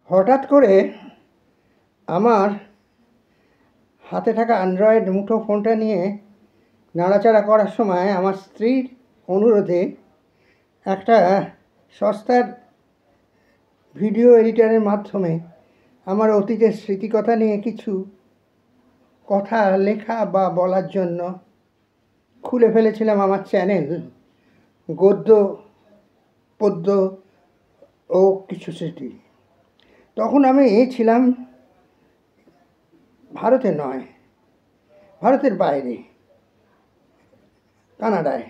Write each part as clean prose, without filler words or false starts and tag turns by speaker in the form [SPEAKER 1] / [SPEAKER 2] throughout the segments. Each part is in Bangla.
[SPEAKER 1] হঠাৎ করে আমার হাতে থাকা অ্যান্ড্রয়েড মুঠো ফোনটা নিয়ে নাড়াচাড়া করার সময় আমার স্ত্রীর অনুরোধে একটা সস্তার ভিডিও এডিটরের মাধ্যমে আমার অতীতের স্মৃতিকথা নিয়ে কিছু কথা লেখা বা বলার জন্য খুলে ফেলেছিলাম আমার চ্যানেল গদ্য পদ্য ও কিছু স্মৃতি। তখন আমি ছিলাম ভারতে নয়, ভারতের বাইরে, কানাডায়।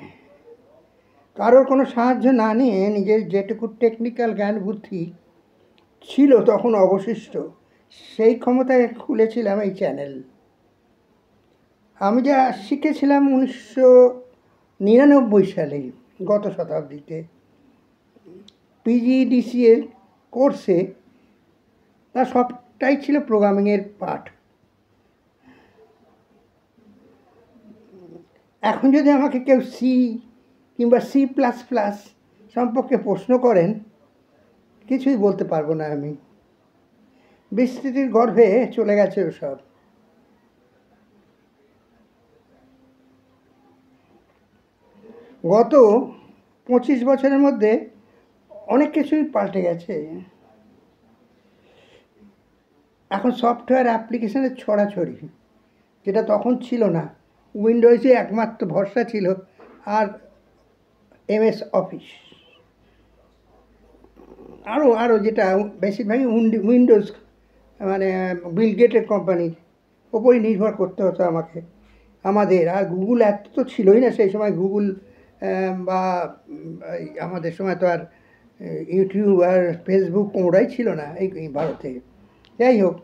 [SPEAKER 1] কারোর কোনো সাহায্য না নিয়ে নিজের যেটুকু টেকনিক্যাল জ্ঞান বুদ্ধি ছিল তখন অবশিষ্ট, সেই ক্ষমতায় খুলেছিলাম এই চ্যানেল। আমি যা শিখেছিলাম 1999 সালে, গত শতাব্দীতে পিজিডিসিএর কোর্সে, তা সবটাই ছিল প্রোগ্রামিংয়ের পাঠ। এখন যদি আমাকে কেউ সি কিংবা C++ সম্পর্কে প্রশ্ন করেন, কিছুই বলতে পারবো না। আমি বিস্তৃতির গর্ভে চলে গেছে ওসব। গত 25 বছরের মধ্যে অনেক কিছুই পাল্টে গেছে। এখন সফটওয়্যার অ্যাপ্লিকেশনের ছড়াছড়ি, যেটা তখন ছিল না। উইন্ডোজে একমাত্র ভরসা ছিল, আর MS অফিস। আরও যেটা বেশিরভাগই উইন্ডোজ, মানে বিল গেটের কোম্পানির ওপরই নির্ভর করতে হতো আমাদের। আর গুগল এত তো ছিলই না সেই সময়। গুগল বা আমাদের সময় তো আর ইউটিউব আর ফেসবুক কোনোটাই ছিল না এই ভারতে। যাই হোক,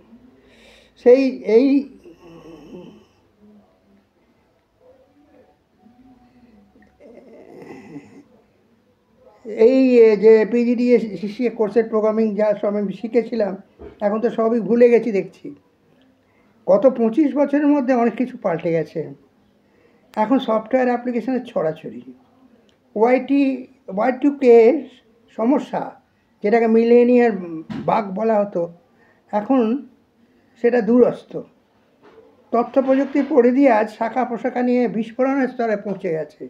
[SPEAKER 1] এই যে PGDSC কোর্সের প্রোগ্রামিং যা সব আমি শিখেছিলাম, এখন তো সবই ভুলে গেছি দেখছি। গত 25 বছরের মধ্যে অনেক কিছু পাল্টে গেছে। এখন সফটওয়্যার অ্যাপ্লিকেশনের ছড়াছড়ি। Y2K সমস্যা, যেটাকে মিলেনিয়ার বাগ বলা হতো, এখন সেটা দূরস্থ। তথ্য প্রযুক্তির পরিধি আজ শাখা প্রশাখা নিয়ে বিস্ফোরণের স্তরে পৌঁছে গেছে।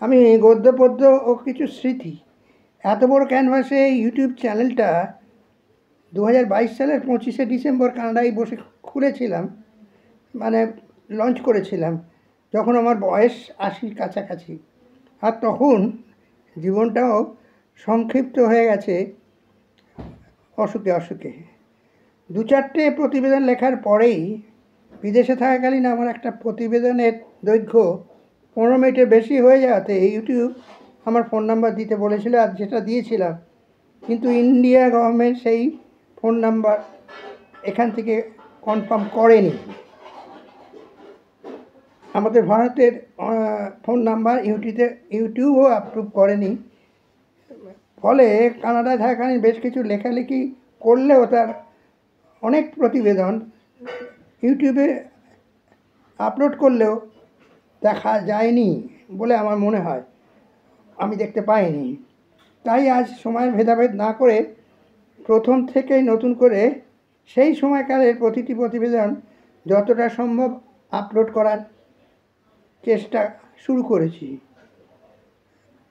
[SPEAKER 1] আমি গদ্য পদ্য ও কিছু স্মৃতি, এত বড় ক্যানভাসে ইউটিউব চ্যানেলটা 2022 সালের 25শে ডিসেম্বর কানাডায় বসে খুলেছিলাম, মানে লঞ্চ করেছিলাম, যখন আমার বয়স 80-র কাছাকাছি। আর তখন জীবনটাও সংক্ষিপ্ত হয়ে গেছে অসুখে। 2-4টে প্রতিবেদন লেখার পরেই বিদেশে থাকাকালীন আমার একটা প্রতিবেদনের দৈর্ঘ্য 15 মিনিটের বেশি হয়ে যাওয়াতে ইউটিউব আমার ফোন নাম্বার দিতে বলেছিল, আর যেটা দিয়েছিলাম। কিন্তু ইন্ডিয়া গভর্নমেন্ট সেই ফোন নাম্বার এখান থেকে কনফার্ম করেনি। আমাদের ভারতের ফোন নাম্বার ইউটিউবও অ্যাপ্রুভ করেনি। ফলে কানাডায় থাকাকালীন বেশ কিছু লেখালেখি করলেও তার অনেক প্রতিবেদন ইউটিউবে আপলোড করলেও দেখা যায়নি বলে আমার মনে হয়, আমি দেখতে পাইনি। তাই আজ সময়ের ভেদাভেদ না করে প্রথম থেকেই নতুন করে সেই সময়কালের প্রতিটি প্রতিবেদন যতটা সম্ভব আপলোড করার চেষ্টা শুরু করেছি।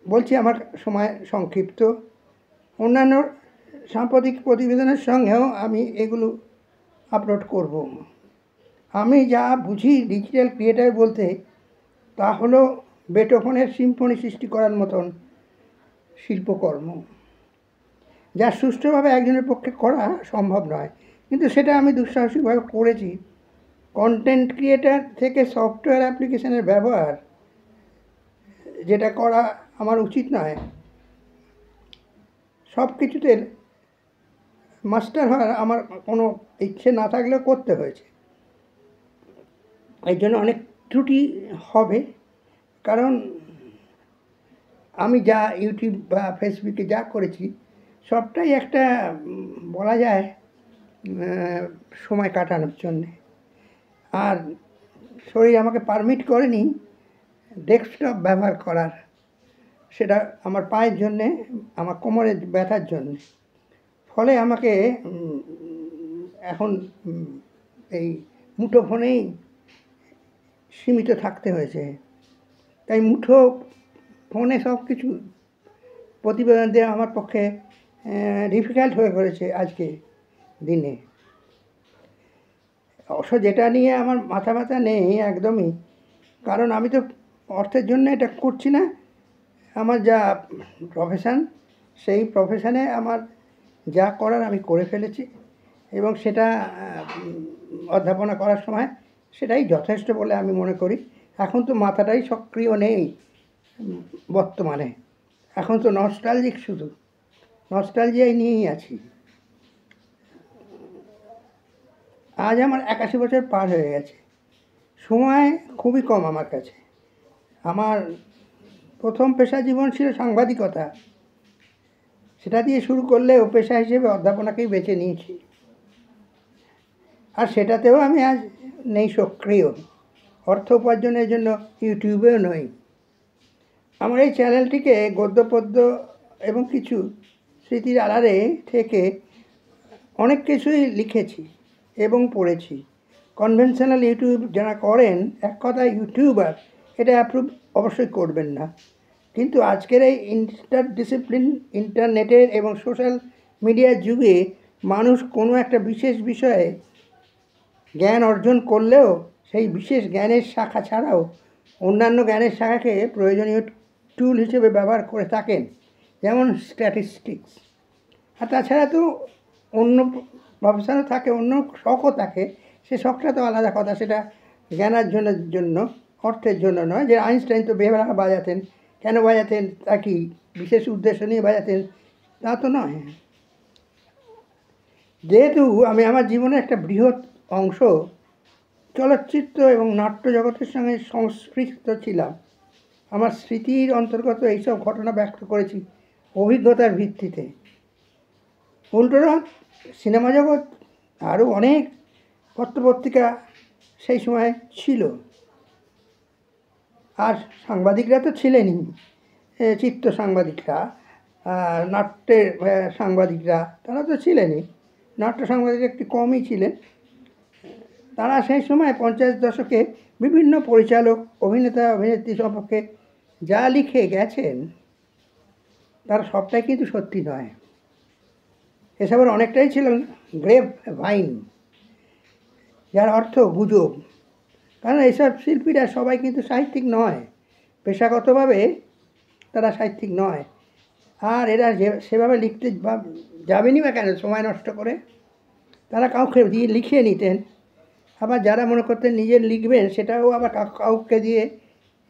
[SPEAKER 1] বলছি আমার সময় সংক্ষিপ্ত। অন্যান্য সাম্প্রতিক প্রতিবেদনের সঙ্গেও আমি এগুলো আপলোড করব। আমি যা বুঝি ডিজিটাল ক্রিয়েটার বলতে, তা হলো বেটোফেনের সিম্ফনি সৃষ্টি করার মতন শিল্পকর্ম, যা সুষ্ঠুভাবে একজনের পক্ষে করা সম্ভব নয়, কিন্তু সেটা আমি দুঃসাহসিকভাবে করেছি। কন্টেন্ট ক্রিয়েটার থেকে সফটওয়্যার অ্যাপ্লিকেশনের ব্যবহার, যেটা করা আমার উচিত নয়, সব কিছুতে মাস্টার হওয়ার আমার কোনো ইচ্ছে না থাকলেও করতে হয়েছে। এই জন্য অনেক ত্রুটি হবে, কারণ আমি যা ইউটিউব বা ফেসবুকে যা করেছি সবটাই একটা বলা যায় সময় কাটানোর জন্যে। আর শরীর আমাকে পারমিট করেনি ডেস্কটপ ব্যবহার করার, সেটা আমার পায়ের জন্যে, আমার কোমরের ব্যথার জন্যে। ফলে আমাকে এখন এই মুঠোফোনেই সীমিত থাকতে হয়েছে। তাই মুঠো ফোনে সব কিছু প্রতিবেদন দেওয়া আমার পক্ষে ডিফিকাল্ট হয়ে পড়েছে আজকে দিনে। অবশ্য যেটা নিয়ে আমার মাথা ব্যথা নেই একদমই, কারণ আমি তো অর্থের জন্য এটা করছি না। আমার যা প্রফেশন, সেই প্রফেশনে আমার যা করার আমি করে ফেলেছি, এবং সেটা অধ্যাপনা করার সময় সেটাই যথেষ্ট বলে আমি মনে করি। এখন তো মাথাটাই সক্রিয় নেই বর্তমানে, এখন তো নস্টালজিক, শুধু নস্টালজিয়াই নিয়েই আছি। আজ আমার 81 বছর পার হয়ে গেছে। সময় খুবই কম আমার কাছে। আমার প্রথম পেশা জীবন ছিল সাংবাদিকতা, সেটা দিয়ে শুরু করলেও পেশা হিসেবে অধ্যাপনাকেই বেছে নিয়েছি, আর সেটাতেও আমি আজ নেই সক্রিয়। অর্থ উপার্জনের জন্য ইউটিউবেও নই। আমার এই চ্যানেলটিকে গদ্য পদ্য এবং কিছু স্মৃতির আড়ালে থেকে অনেক কিছুই লিখেছি এবং পড়েছি। কনভেনশনাল ইউটিউব যারা করেন, এক কথায় ইউটিউবার, এটা অ্যাপ্রুভ অবশ্যই করবেন না। কিন্তু আজকের এই ইন্টারডিসিপ্লিন ইন্টারনেটের এবং সোশ্যাল মিডিয়ার যুগে মানুষ কোনো একটা বিশেষ বিষয়ে জ্ঞান অর্জন করলেও সেই বিশেষ জ্ঞানের শাখা ছাড়াও অন্যান্য জ্ঞানের শাখাকে প্রয়োজনীয় টুল হিসেবে ব্যবহার করে থাকেন, যেমন স্ট্যাটিস্টিক্স। আর তাছাড়া তো অন্য প্রফেশনও থাকে, অন্য শখও থাকে। সে শখটা তো আলাদা কথা, সেটা জ্ঞানার্জনের জন্য, অর্থের জন্য নয়। যে আইনস্টাইন তো বেহালা বাজাতেন, কেন বাজাতেন, তা কি বিশেষ উদ্দেশ্য নিয়ে বাজাতেন, তা তো নয়। যেহেতু আমি আমার জীবনের একটা বৃহৎ অংশ চলচ্চিত্র এবং নাট্য জগতের সঙ্গে সংস্পৃষ্ট ছিলাম, আমার স্মৃতির অন্তর্গত এইসব ঘটনা ব্যক্ত করেছি অভিজ্ঞতার ভিত্তিতে। উল্টোরা সিনেমা জগৎ আরও অনেক পত্রপত্রিকা সেই সময় ছিল, আর সাংবাদিকরা তো ছিলেনই, চিত্র সাংবাদিকরা, নাট্যের সাংবাদিকরা, তারা তো ছিলেনই। নাট্য সাংবাদিক একটু কমই ছিলেন। তারা সেই সময় 50 দশকে বিভিন্ন পরিচালক, অভিনেতা, অভিনেত্রী সম্পর্কে যা লিখে গেছেন, তার সবটাই কিন্তু সত্যি নয়। এসবের অনেকটাই ছিল গ্রেভ ভাইন, যার অর্থ গুজব। কারণ এইসব শিল্পীরা সবাই কিন্তু সাহিত্যিক নয়, পেশাগতভাবে তারা সাহিত্যিক নয়। আর এরা সেভাবে লিখতে যাবেনই বা কেন সময় নষ্ট করে? তারা কাউকে দিয়ে লিখিয়ে নিতেন। আবার যারা মনে করতেন নিজের লিখবেন, সেটাও আবার কাউকে দিয়ে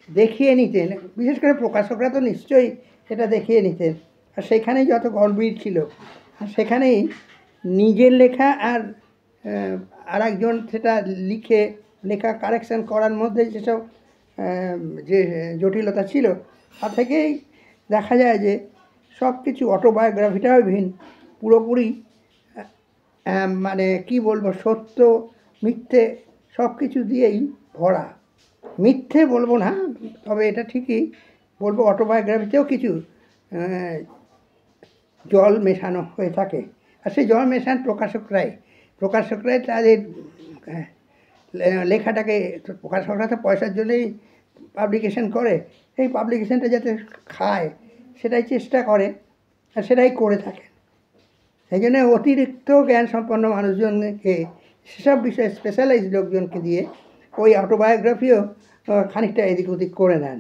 [SPEAKER 1] দেখিয়ে নিতেন। বিশেষ করে প্রকাশকরা তো নিশ্চয়ই সেটা দেখিয়ে নিতেন। আর সেখানেই যত গরমিল ছিল, আর সেখানেই নিজের লেখা আর আরেকজন সেটা লেখা কারেকশান করার মধ্যে যেসব যে জটিলতা ছিল, তা থেকেই দেখা যায় যে সব কিছু অটোবায়োগ্রাফিটাও পুরোপুরি মানে কি বলবো, সত্য মিথ্যে সব কিছু দিয়েই ভরা। মিথ্যে বলবো না, তবে এটা ঠিকই বলবো অটোবায়োগ্রাফিতেও কিছু জল মেশানো হয়ে থাকে। আর সেই জল মেশান প্রকাশকরাই তাদের লেখাটাকে, প্রকাশকরা তো পয়সার জন্যই পাবলিকেশন করে, এই পাবলিকেশনটা যাতে খায় সেটাই চেষ্টা করে, আর সেটাই করে থাকে। সেই জন্য অতিরিক্ত জ্ঞান সম্পন্ন মানুষজনকে, সেসব বিষয়ে স্পেশালাইজ লোকজনকে দিয়ে ওই অটোবায়োগ্রাফিও খানিকটা এদিক ওদিক করে নেন।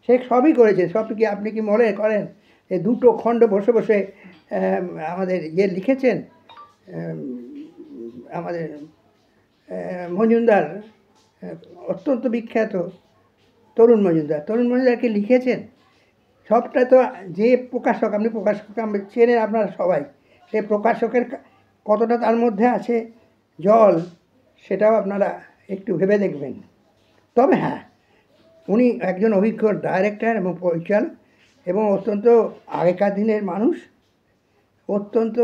[SPEAKER 1] সে সবই করেছে। সব কি আপনি কি মনে করেন এই দুটো খণ্ড বসে বসে আমাদের লিখেছেন আমাদের মজুমদার, অত্যন্ত বিখ্যাত তরুণ মজুমদারকে লিখেছেন? সবটা তো যে প্রকাশক, আপনি প্রকাশককে চেনেন আপনারা সবাই, সে প্রকাশকের কতটা তার মধ্যে আছে জল, সেটাও আপনারা একটু ভেবে দেখবেন। তবে হ্যাঁ, উনি একজন অভিজ্ঞ ডাইরেক্টর এবং পরিচালক, এবং অত্যন্ত আগেকার দিনের মানুষ, অত্যন্ত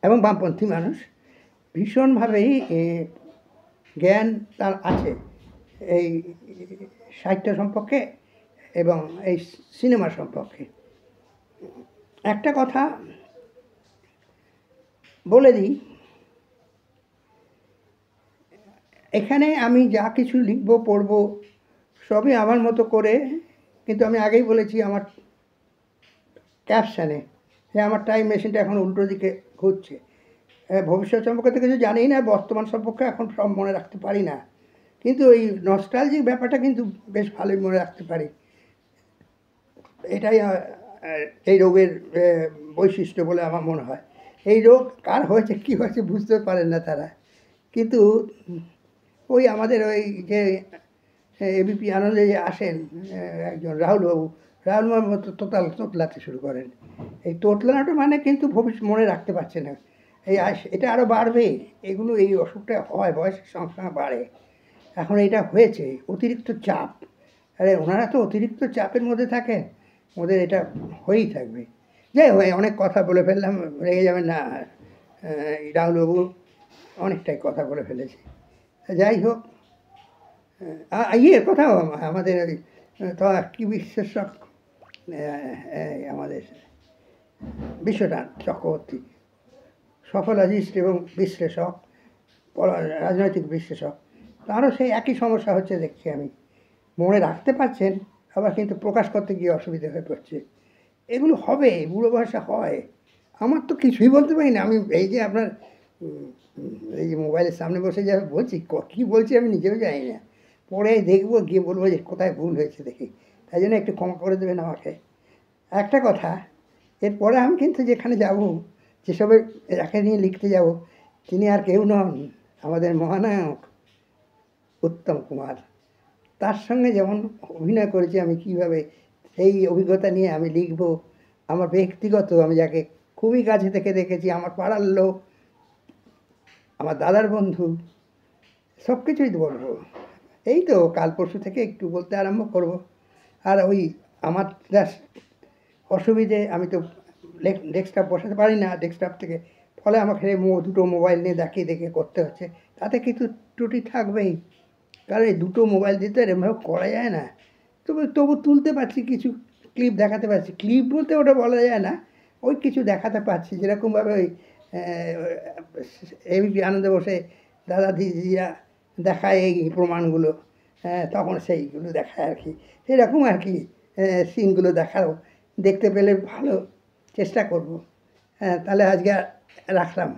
[SPEAKER 1] এবং বামপন্থী মানুষ। ভীষণভাবেই জ্ঞান তার আছে এই সাহিত্য সম্পর্কে এবং এই সিনেমা সম্পর্কে। একটা কথা বলে দিই, এখানে আমি যা কিছু লিখব পড়ব সবই আমার মতো করে, কিন্তু আমি আগেই বলেছি আমার ক্যাপশানে যে আমার টাইম মেশিনটা এখন উল্টো দিকে ঘুরছে। ভবিষ্যৎ সম্পর্কে তো কিছু জানিই না, বর্তমান সম্পর্কে এখন সব মনে রাখতে পারি না, কিন্তু এই নস্টালজিক ব্যাপারটা কিন্তু বেশ ভালোই মনে রাখতে পারি। এটাই এই রোগের বৈশিষ্ট্য বলে আমার মনে হয়। এই রোগ কার হয়েছে কী হয়েছে বুঝতে পারেন না তারা, কিন্তু ওই আমাদের ওই যে এবিপি আনন্দে যে আসেন একজন রাহুলবাবু, রাহুলবাবু মতো তোতলাতে শুরু করেন। এই তোতলানোটা মানে কিন্তু ভবিষ্যৎ মনে রাখতে পারছে না। এটা আরও বাড়বে, এগুলো এই অসুখটা হয় বয়সের সঙ্গে সঙ্গে বাড়ে। এখন এটা হয়েছে অতিরিক্ত চাপ, আরে ওনারা তো অতিরিক্ত চাপের মধ্যে থাকেন, ওদের এটা হয়েই থাকবে। যাই হোক, অনেক কথা বলে ফেললাম, রেগে যাবেন না রাহুলবাবু, অনেকটাই কথা বলে ফেলেছি। যাই হোক, কোথাও আমাদের ওই তো কী বিশ্লেষক, আমাদের বিশ্বনাথ চক্রবর্তী, সফোলজিস্ট এবং বিশ্লেষক, রাজনৈতিক বিশ্লেষক, তারও সেই একই সমস্যা হচ্ছে দেখছি আমি। মনে রাখতে পারছেন, আবার কিন্তু প্রকাশ করতে গিয়ে অসুবিধা হয়ে পড়ছে। এগুলো হবে, বুড়ো বয়সে হয়। আমার তো কিছুই বলতে পারি না। আমি এই যে আপনার এই যে মোবাইলের সামনে বসে যা বলছি, কী বলছি আমি নিজেও জানি না। পরে দেখবো, গিয়ে বলবো যে কোথায় ভুল হয়েছে দেখি। তাই জন্য একটু ক্ষমা করে দেবেন আমাকে। একটা কথা, এরপরে আমি কিন্তু যেখানে যাব, যেসবের যাকে নিয়ে লিখতে যাব, তিনি আর কেউ নন, আমাদের মহানায়ক উত্তম কুমার। তার সঙ্গে যেমন অভিনয় করেছি আমি, কীভাবে সেই অভিজ্ঞতা নিয়ে আমি লিখব, আমার ব্যক্তিগত, আমি যাকে খুবই কাছে থেকে দেখেছি, আমার পাড়ার লোক, আমার দাদার বন্ধু, সব কিছুই বলবো। এই তো কাল পরশু থেকে একটু বলতে আরম্ভ করব। আর ওই আমার যা অসুবিধে, আমি তো ডেস্কটপ বসাতে পারি না, ডেস্কটপ থেকে, ফলে আমাকে দুটো মোবাইল নিয়ে দেখে দেখে করতে হচ্ছে। তাতে কিছু ত্রুটি থাকবেই, কারণ এই দুটো মোবাইল দিয়ে তো এরমভাবে করা যায় না। তবু তুলতে পারছি, কিছু ক্লিপ দেখাতে পারছি। ক্লিপ বলতে ওটা বলা যায় না, ওই কিছু দেখাতে পারছি, যেরকমভাবে ওই এবিপি আনন্দে বসে দাদা দিদিরা দেখায় এই প্রমাণগুলো, তখন সেইগুলো দেখায় আর কি, সেরকম আর কি সিনগুলো দেখারও, দেখতে পেলে ভালো চেষ্টা করব। তাহলে আজকে রাখলাম।